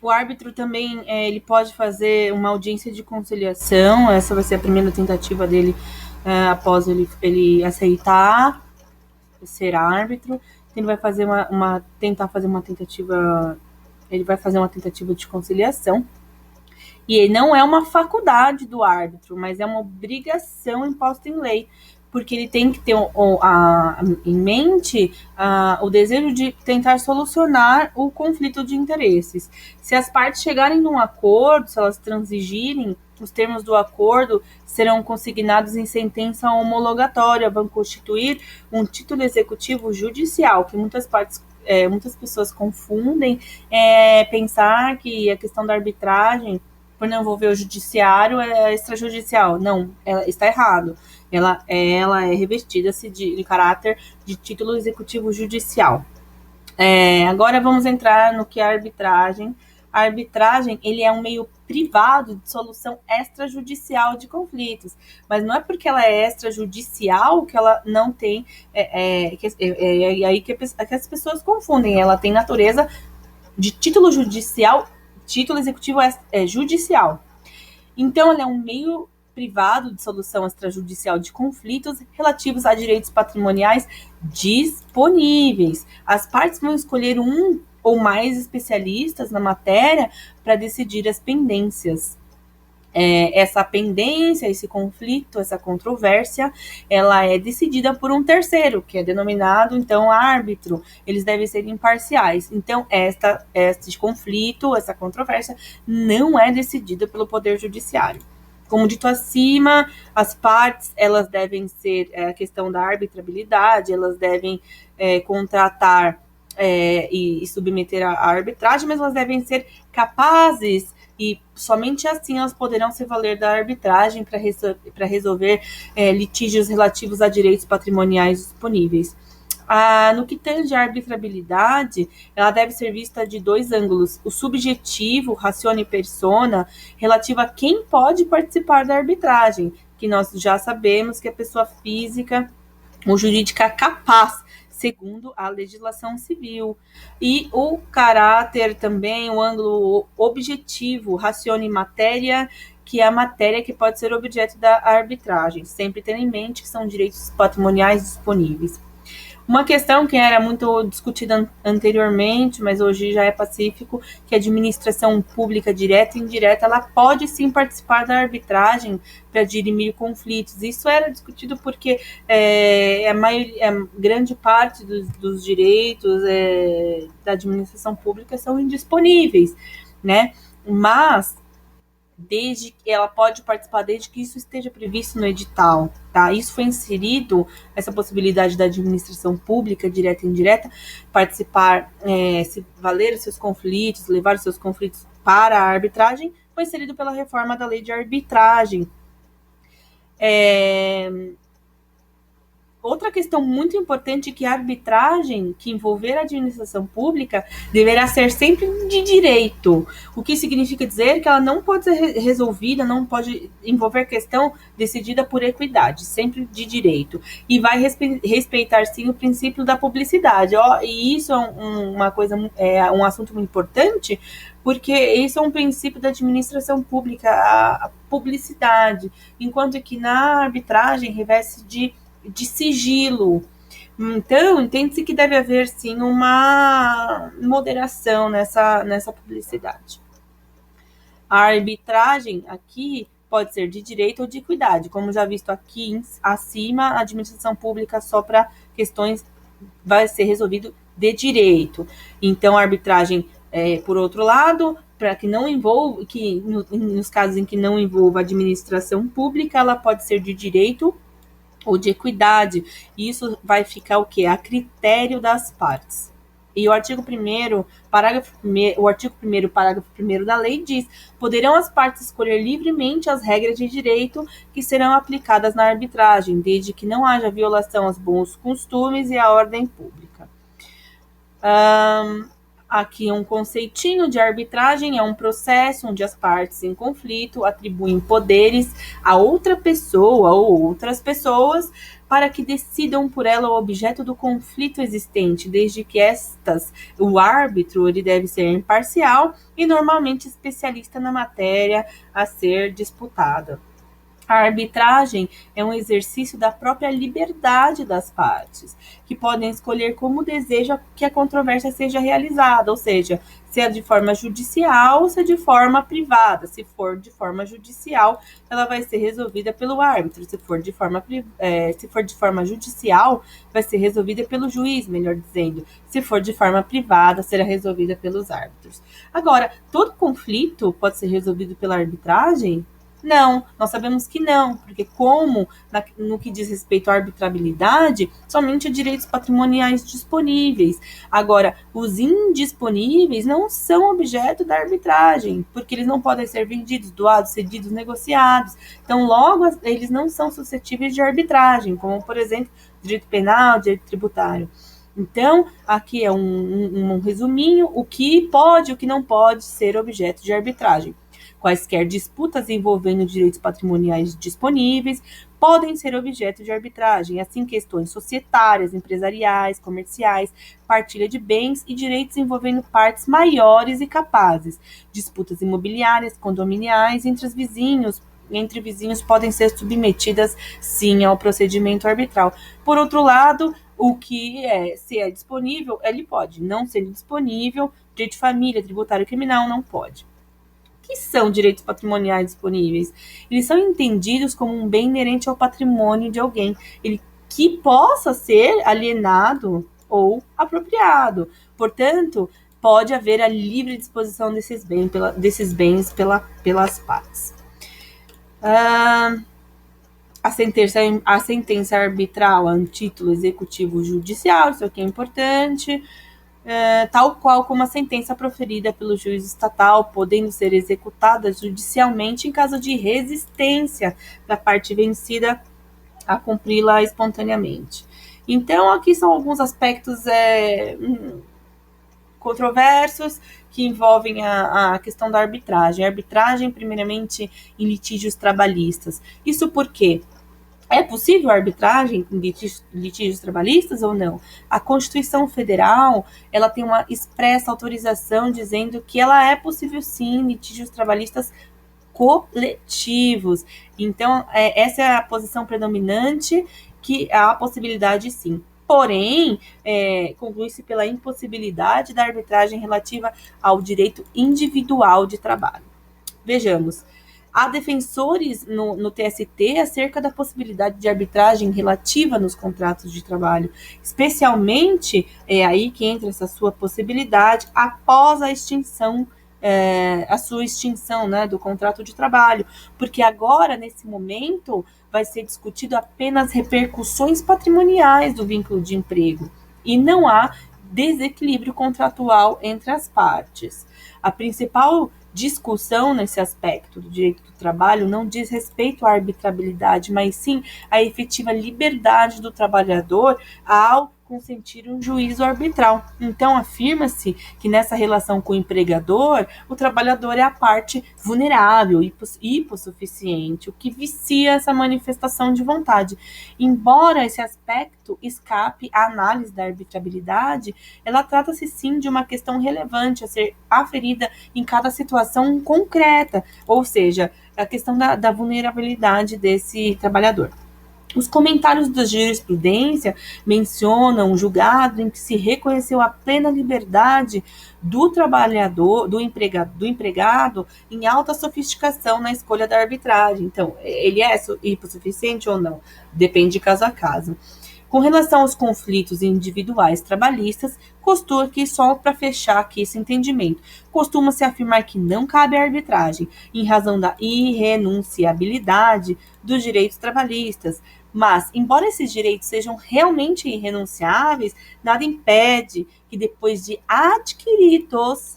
O árbitro também ele pode fazer uma audiência de conciliação. Essa vai ser a primeira tentativa dele após ele aceitar ser árbitro. Ele vai fazer tentar fazer uma tentativa. Ele vai fazer uma tentativa de conciliação. E não é uma faculdade do árbitro, mas é uma obrigação imposta em lei, porque ele tem que ter em mente o desejo de tentar solucionar o conflito de interesses. Se as partes chegarem num acordo, se elas transigirem, os termos do acordo serão consignados em sentença homologatória, vão constituir um título executivo judicial, que muitas pessoas confundem, pensar que a questão da arbitragem, por não envolver o judiciário, é extrajudicial. Não, está errado. Ela é revestida-se de caráter de título executivo judicial. Agora vamos entrar no que é a arbitragem. A arbitragem, ele é um meio privado de solução extrajudicial de conflitos, mas não é porque ela é extrajudicial que ela não tem, aí que as pessoas confundem, ela tem natureza de título judicial, título executivo judicial. Então, ela é um meio privado de solução extrajudicial de conflitos relativos a direitos patrimoniais disponíveis. As partes vão escolher um ou mais especialistas na matéria para decidir as pendências. Essa pendência, esse conflito, essa controvérsia, ela é decidida por um terceiro, que é denominado, então, árbitro. Eles devem ser imparciais. Então, este conflito, essa controvérsia, não é decidida pelo Poder Judiciário. Como dito acima, as partes, elas devem ser, a questão da arbitrabilidade, elas devem contratar e submeter à arbitragem, mas elas devem ser capazes, e somente assim elas poderão se valer da arbitragem para resolver litígios relativos a direitos patrimoniais disponíveis. No que tange à arbitrabilidade, ela deve ser vista de dois ângulos: o subjetivo, ratione persona, relativo a quem pode participar da arbitragem, que nós já sabemos que a pessoa física ou jurídica capaz, segundo a legislação civil. E o caráter também, o ângulo objetivo, ratione matéria, que é a matéria que pode ser objeto da arbitragem, sempre tendo em mente que são direitos patrimoniais disponíveis. Uma questão que era muito discutida anteriormente, mas hoje já é pacífico, que a administração pública direta e indireta, ela pode sim participar da arbitragem para dirimir conflitos. Isso era discutido porque grande parte dos direitos da administração pública são indisponíveis, né? Mas desde que ela pode participar desde que isso esteja previsto no edital, tá? Isso foi inserido, essa possibilidade da administração pública, direta e indireta, participar, se valer os seus conflitos, levar os seus conflitos para a arbitragem, foi inserido pela reforma da lei de arbitragem. Outra questão muito importante é que a arbitragem que envolver a administração pública deverá ser sempre de direito, o que significa dizer que ela não pode ser resolvida, não pode envolver questão decidida por equidade, sempre de direito, e vai respeitar sim o princípio da publicidade. E isso é um assunto muito importante, porque isso é um princípio da administração pública, a publicidade, enquanto que na arbitragem reveste de sigilo. Então, entende-se que deve haver, sim, uma moderação nessa publicidade. A arbitragem aqui pode ser de direito ou de equidade. Como já visto aqui acima, a administração pública só para questões vai ser resolvido de direito. Então, a arbitragem, por outro lado, para que não envolva, nos casos em que não envolva a administração pública, ela pode ser de direito ou de equidade, e isso vai ficar o quê? A critério das partes. E o artigo 1º, parágrafo 1º da lei diz: poderão as partes escolher livremente as regras de direito que serão aplicadas na arbitragem, desde que não haja violação aos bons costumes e à ordem pública. Aqui um conceitinho de arbitragem: é um processo onde as partes em conflito atribuem poderes a outra pessoa ou outras pessoas para que decidam por ela o objeto do conflito existente, desde que o árbitro ele deve ser imparcial e normalmente especialista na matéria a ser disputada. A arbitragem é um exercício da própria liberdade das partes, que podem escolher como desejam que a controvérsia seja realizada, ou seja, se é de forma judicial ou se é de forma privada. Se for de forma judicial, ela vai ser resolvida pelo árbitro. Se for de forma judicial, vai ser resolvida pelo juiz, melhor dizendo. Se for de forma privada, será resolvida pelos árbitros. Agora, todo conflito pode ser resolvido pela arbitragem? Não, nós sabemos que não, porque no que diz respeito à arbitrabilidade, somente direitos patrimoniais disponíveis. Agora, os indisponíveis não são objeto da arbitragem, porque eles não podem ser vendidos, doados, cedidos, negociados. Então, logo, eles não são suscetíveis de arbitragem, como, por exemplo, direito penal, direito tributário. Então, aqui é um resuminho, o que pode e o que não pode ser objeto de arbitragem. Quaisquer disputas envolvendo direitos patrimoniais disponíveis podem ser objeto de arbitragem, assim questões societárias, empresariais, comerciais, partilha de bens e direitos envolvendo partes maiores e capazes. Disputas imobiliárias, condominiais entre vizinhos podem ser submetidas, sim, ao procedimento arbitral. Por outro lado, se é disponível, ele pode. Não sendo disponível, direito de família, tributário criminal, não pode. O que são direitos patrimoniais disponíveis? Eles são entendidos como um bem inerente ao patrimônio de alguém, que possa ser alienado ou apropriado. Portanto, pode haver a livre disposição desses bens pelas partes. A sentença arbitral é um título executivo judicial, isso aqui é importante. Tal qual como a sentença proferida pelo juiz estatal, podendo ser executada judicialmente em caso de resistência da parte vencida a cumpri-la espontaneamente. Então, aqui são alguns aspectos controversos que envolvem a questão da arbitragem. A arbitragem, primeiramente, em litígios trabalhistas. Isso porque é possível a arbitragem em litígios trabalhistas ou não? A Constituição Federal, ela tem uma expressa autorização dizendo que ela é possível sim em litígios trabalhistas coletivos. Então, essa é a posição predominante, que há a possibilidade sim. Porém, conclui-se pela impossibilidade da arbitragem relativa ao direito individual de trabalho. Vejamos. Há defensores no TST acerca da possibilidade de arbitragem relativa nos contratos de trabalho, especialmente é aí que entra essa sua possibilidade após a sua extinção, né, do contrato de trabalho, porque agora, nesse momento, vai ser discutido apenas repercussões patrimoniais do vínculo de emprego e não há desequilíbrio contratual entre as partes. A principal discussão nesse aspecto do direito do trabalho não diz respeito à arbitrabilidade, mas sim à efetiva liberdade do trabalhador ao consentir um juízo arbitral. Então, afirma-se que nessa relação com o empregador, o trabalhador é a parte vulnerável, hipossuficiente, o que vicia essa manifestação de vontade. Embora esse aspecto escape à análise da arbitrabilidade, ela trata-se sim de uma questão relevante a ser aferida em cada situação concreta, ou seja, a questão da vulnerabilidade desse trabalhador. Os comentários da jurisprudência mencionam um julgado em que se reconheceu a plena liberdade do trabalhador, do empregado em alta sofisticação na escolha da arbitragem. Então, ele é hipossuficiente ou não? Depende de caso a caso. Com relação aos conflitos individuais trabalhistas, só para fechar aqui esse entendimento, costuma-se afirmar que não cabe a arbitragem, em razão da irrenunciabilidade dos direitos trabalhistas. Mas, embora esses direitos sejam realmente irrenunciáveis, nada impede que depois de adquiridos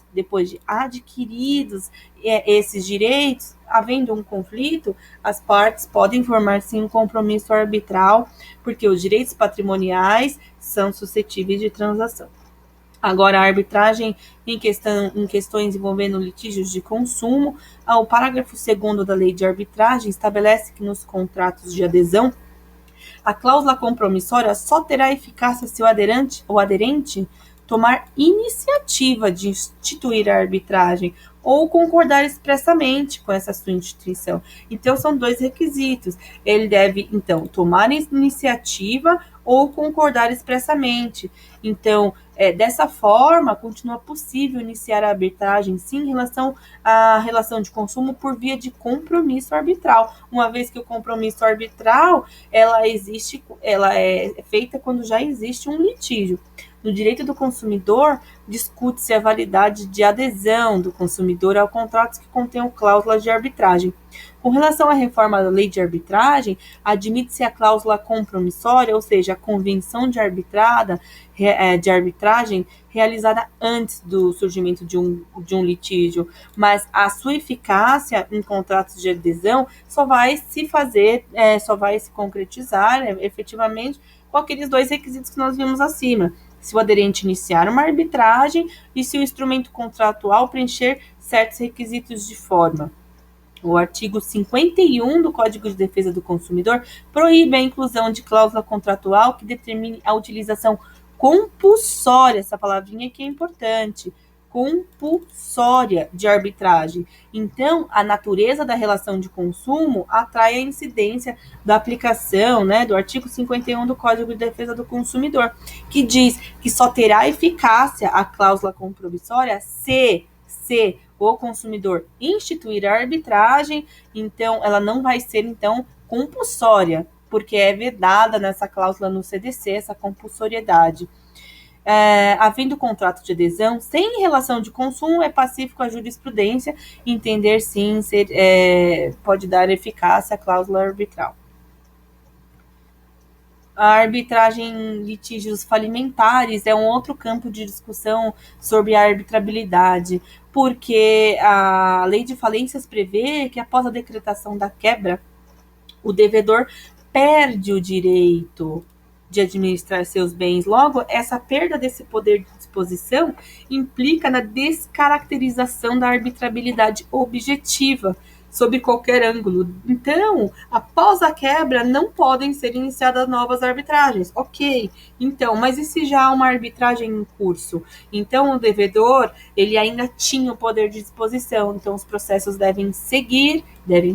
esses direitos, havendo um conflito, as partes podem formar sim um compromisso arbitral, porque os direitos patrimoniais são suscetíveis de transação. Agora, a arbitragem em questões envolvendo litígios de consumo, o parágrafo 2º da Lei de Arbitragem estabelece que nos contratos de adesão, A cláusula compromissória só terá eficácia se o aderente tomar iniciativa de instituir a arbitragem ou concordar expressamente com essa sua instituição. Então, são 2 requisitos. Ele deve, então, tomar iniciativa ou concordar expressamente. Então, dessa forma, continua possível iniciar a arbitragem, sim, em relação à relação de consumo por via de compromisso arbitral, uma vez que o compromisso arbitral, ela é feita quando já existe um litígio. No direito do consumidor, discute-se a validade de adesão do consumidor ao contratos que contenham cláusulas de arbitragem. Com relação à reforma da lei de arbitragem, admite-se a cláusula compromissória, ou seja, a convenção de arbitragem realizada antes do surgimento de um litígio, mas a sua eficácia em contratos de adesão só vai se concretizar efetivamente com aqueles 2 requisitos que nós vimos acima. Se o aderente iniciar uma arbitragem e se o instrumento contratual preencher certos requisitos de forma. O artigo 51 do Código de Defesa do Consumidor proíbe a inclusão de cláusula contratual que determine a utilização compulsória, essa palavrinha aqui é importante, compulsória de arbitragem. Então, a natureza da relação de consumo atrai a incidência da aplicação, do artigo 51 do Código de Defesa do Consumidor, que diz que só terá eficácia a cláusula compromissória se o consumidor instituir a arbitragem, então ela não vai ser, então, compulsória, porque é vedada nessa cláusula no CDC, essa compulsoriedade. Havendo contrato de adesão, sem relação de consumo, é pacífico a jurisprudência entender, sim, pode dar eficácia à cláusula arbitral. A arbitragem em litígios falimentares é um outro campo de discussão sobre a arbitrabilidade, porque a lei de falências prevê que após a decretação da quebra, o devedor perde o direito de administrar seus bens. Logo, essa perda desse poder de disposição implica na descaracterização da arbitrabilidade objetiva, sob qualquer ângulo. Então, após a quebra, não podem ser iniciadas novas arbitragens. Ok, então, mas e se já há uma arbitragem em curso? Então, o devedor, ele ainda tinha o poder de disposição, então os processos devem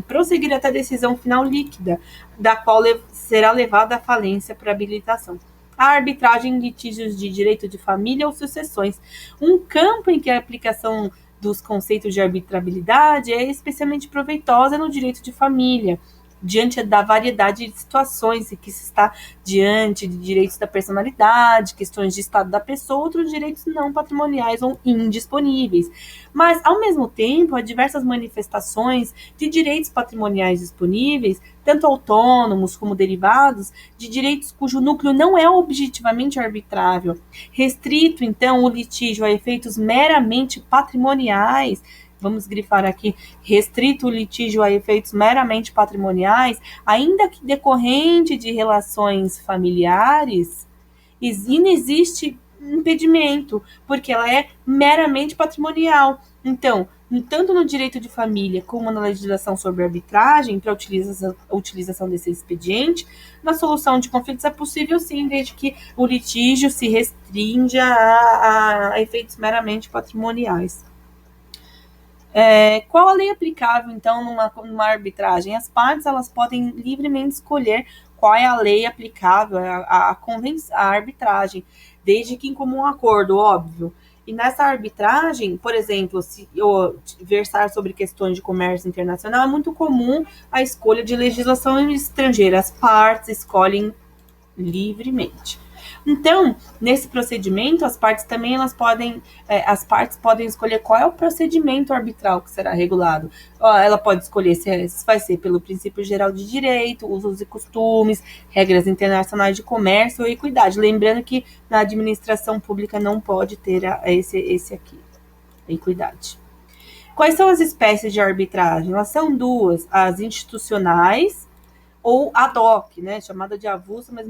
prosseguir até a decisão final líquida, da qual será levada à falência por habilitação. A arbitragem em litígios de direito de família ou sucessões, um campo em que a aplicação dos conceitos de arbitrabilidade é especialmente proveitosa no direito de família, diante da variedade de situações em que se está diante de direitos da personalidade, questões de estado da pessoa, outros direitos não patrimoniais ou indisponíveis. Mas, ao mesmo tempo, há diversas manifestações de direitos patrimoniais disponíveis, tanto autônomos como derivados, de direitos cujo núcleo não é objetivamente arbitrável. Restrito, então, o litígio a efeitos meramente patrimoniais, vamos grifar aqui, restrito o litígio a efeitos meramente patrimoniais, ainda que decorrente de relações familiares, inexiste impedimento, porque ela é meramente patrimonial. Então, tanto no direito de família como na legislação sobre arbitragem, para a utilização desse expediente, na solução de conflitos é possível sim, desde que o litígio se restrinja a efeitos meramente patrimoniais. Qual a lei aplicável, então, numa arbitragem? As partes elas podem livremente escolher qual é a lei aplicável à arbitragem, desde que em comum acordo, óbvio. E nessa arbitragem, por exemplo, se eu versar sobre questões de comércio internacional, é muito comum a escolha de legislação estrangeira. As partes escolhem livremente. Então, nesse procedimento, as partes podem escolher qual é o procedimento arbitral que será regulado. Ela pode escolher se vai ser pelo princípio geral de direito, usos e costumes, regras internacionais de comércio ou equidade. Lembrando que na administração pública não pode ter esse aqui, a equidade. Quais são as espécies de arbitragem? Elas são duas, as institucionais ou ad hoc, né, chamada de avulsa, mas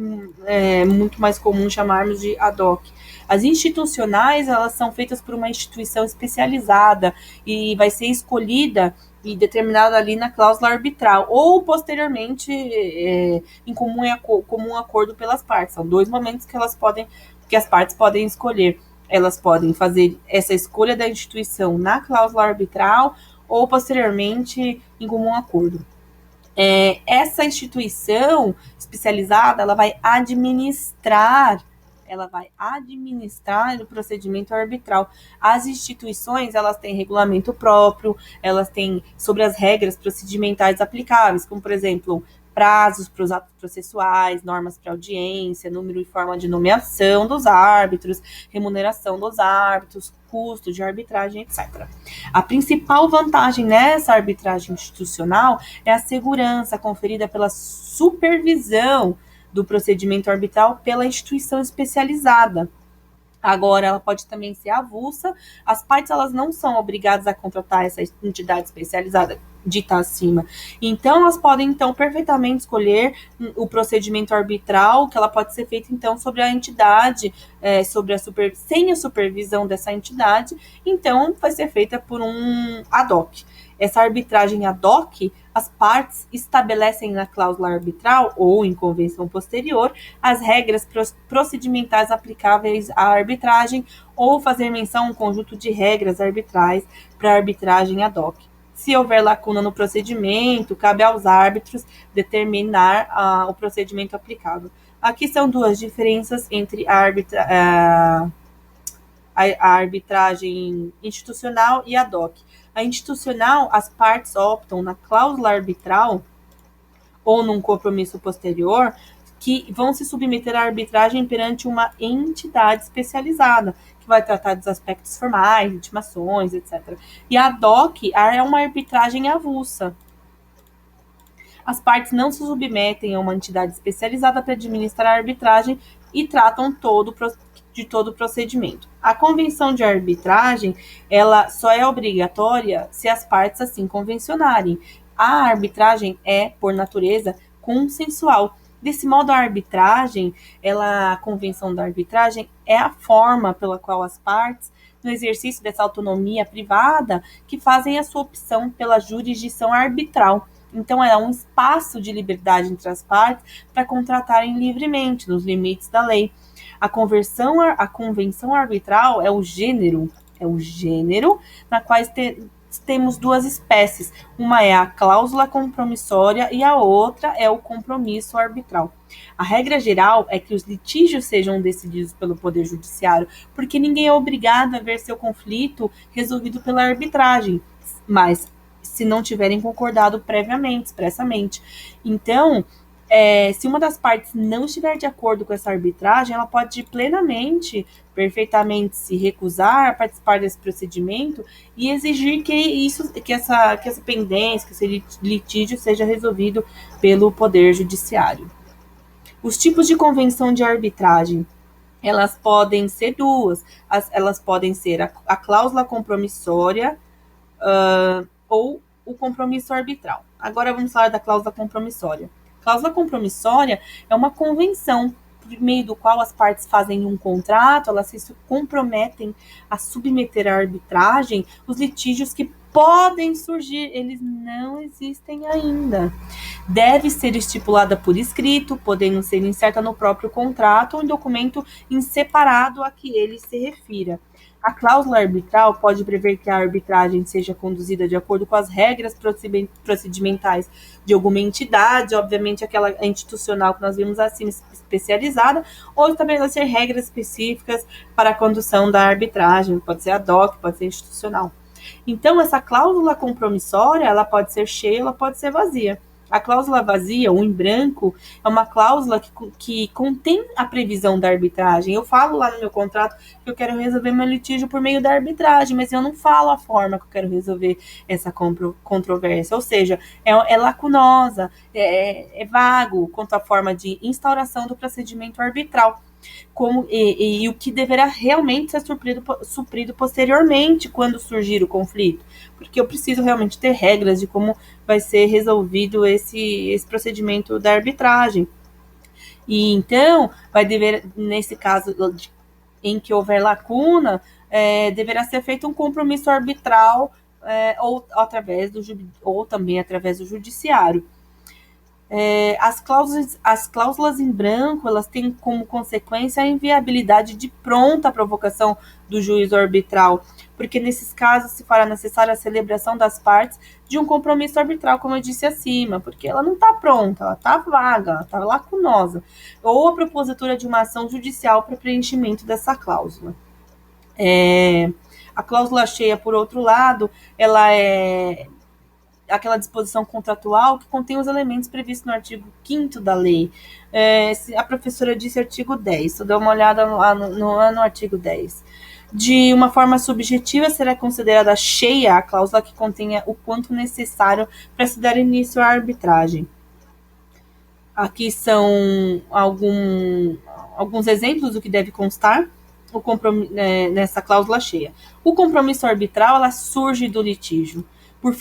é muito mais comum chamarmos de ad hoc. As institucionais, elas são feitas por uma instituição especializada e vai ser escolhida e determinada ali na cláusula arbitral, ou posteriormente em comum acordo pelas partes. São dois momentos que as partes podem escolher. Elas podem fazer essa escolha da instituição na cláusula arbitral ou posteriormente em comum acordo. Essa instituição especializada, ela vai administrar o procedimento arbitral. As instituições, elas têm regulamento próprio, elas têm sobre as regras procedimentais aplicáveis, como, por exemplo, prazos para os atos processuais, normas para audiência, número e forma de nomeação dos árbitros, remuneração dos árbitros, custo de arbitragem, etc. A principal vantagem nessa arbitragem institucional é a segurança conferida pela supervisão do procedimento arbitral pela instituição especializada. Agora, ela pode também ser avulsa. As partes, elas não são obrigadas a contratar essa entidade especializada dita acima. Então, elas podem, então, perfeitamente escolher o procedimento arbitral, que ela pode ser feita, então, sobre a entidade, sem a supervisão dessa entidade. Então, vai ser feita por um ad hoc. Essa arbitragem ad hoc, as partes estabelecem na cláusula arbitral ou em convenção posterior as regras procedimentais aplicáveis à arbitragem ou fazer menção a um conjunto de regras arbitrais para arbitragem ad hoc. Se houver lacuna no procedimento, cabe aos árbitros determinar o procedimento aplicável. Aqui são duas diferenças entre a arbitragem institucional e ad hoc. A institucional, as partes optam na cláusula arbitral ou num compromisso posterior que vão se submeter à arbitragem perante uma entidade especializada, que vai tratar dos aspectos formais, intimações, etc. E a ad hoc é uma arbitragem avulsa. As partes não se submetem a uma entidade especializada para administrar a arbitragem e tratam de todo o procedimento. A convenção de arbitragem, ela só é obrigatória se as partes assim convencionarem. A arbitragem é, por natureza, consensual. Desse modo, a convenção da arbitragem é a forma pela qual as partes, no exercício dessa autonomia privada, que fazem a sua opção pela jurisdição arbitral. Então, é um espaço de liberdade entre as partes para contratarem livremente, nos limites da lei. A convenção arbitral é o gênero na qual temos duas espécies. Uma é a cláusula compromissória e a outra é o compromisso arbitral. A regra geral é que os litígios sejam decididos pelo Poder Judiciário, porque ninguém é obrigado a ver seu conflito resolvido pela arbitragem, mas se não tiverem concordado previamente, expressamente. Então, se uma das partes não estiver de acordo com essa arbitragem, ela pode perfeitamente se recusar a participar desse procedimento e exigir que essa pendência, que esse litígio seja resolvido pelo Poder Judiciário. Os tipos de convenção de arbitragem, elas podem ser duas. Elas podem ser a cláusula compromissória ou o compromisso arbitral. Agora vamos falar da cláusula compromissória. Cláusula compromissória é uma convenção por meio do qual as partes fazem um contrato, elas se comprometem a submeter à arbitragem os litígios que podem surgir, eles não existem ainda. Deve ser estipulada por escrito, podendo ser inserta no próprio contrato ou em documento em separado a que ele se refira. A cláusula arbitral pode prever que a arbitragem seja conduzida de acordo com as regras procedimentais de alguma entidade, obviamente aquela institucional que nós vimos acima, especializada, ou estabelecer regras específicas para a condução da arbitragem, pode ser ad hoc, pode ser institucional. Então, essa cláusula compromissória, ela pode ser cheia, ela pode ser vazia. A cláusula vazia, ou em branco, é uma cláusula que contém a previsão da arbitragem. Eu falo lá no meu contrato que eu quero resolver meu litígio por meio da arbitragem, mas eu não falo a forma que eu quero resolver essa controvérsia. Ou seja, é lacunosa, é vago quanto à forma de instauração do procedimento arbitral. E o que deverá realmente ser suprido posteriormente quando surgir o conflito, porque eu preciso realmente ter regras de como vai ser resolvido esse procedimento da arbitragem. E então, nesse caso em que houver lacuna, deverá ser feito um compromisso arbitral ou também através do judiciário. As cláusulas em branco, elas têm como consequência a inviabilidade de pronta provocação do juízo arbitral, porque nesses casos se fará necessária a celebração das partes de um compromisso arbitral, como eu disse acima, porque ela não está pronta, ela está vaga, ela está lacunosa, ou a propositura de uma ação judicial para preenchimento dessa cláusula. A cláusula cheia, por outro lado, ela é aquela disposição contratual que contém os elementos previstos no artigo 5º da lei. A professora disse artigo 10, então dá uma olhada no artigo 10. De uma forma subjetiva, será considerada cheia a cláusula que contenha o quanto necessário para se dar início à arbitragem. Aqui são alguns exemplos do que deve constar nessa cláusula cheia. O compromisso arbitral, ela surge do litígio por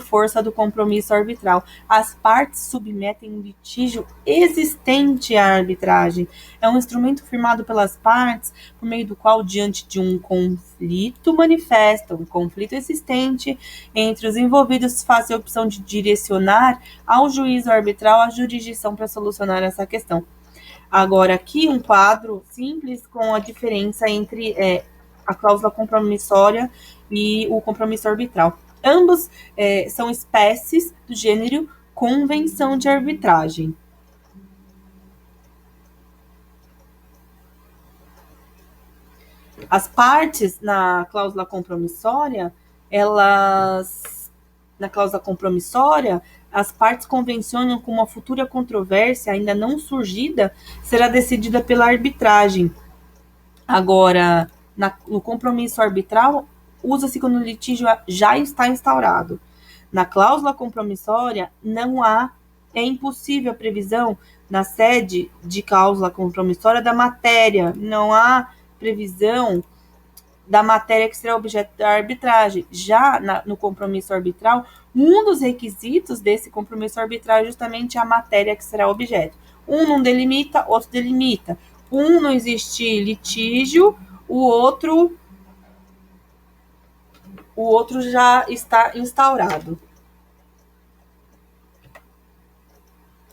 força do compromisso arbitral. As partes submetem um litígio existente à arbitragem. É um instrumento firmado pelas partes, por meio do qual, diante de um conflito manifesto, um conflito existente entre os envolvidos, faz a opção de direcionar ao juízo arbitral a jurisdição para solucionar essa questão. Agora, aqui um quadro simples com a diferença entre a cláusula compromissória e o compromisso arbitral. Ambos são espécies do gênero convenção de arbitragem. As partes na cláusula compromissória, as partes convencionam que uma futura controvérsia ainda não surgida será decidida pela arbitragem. Agora, no compromisso arbitral, usa-se quando o litígio já está instaurado. Na cláusula compromissória, é impossível a previsão na sede de cláusula compromissória da matéria, não há previsão da matéria que será objeto da arbitragem. Já no compromisso arbitral, um dos requisitos desse compromisso arbitral é justamente a matéria que será objeto. Um não delimita, outro delimita. Um não existe litígio, o outro já está instaurado.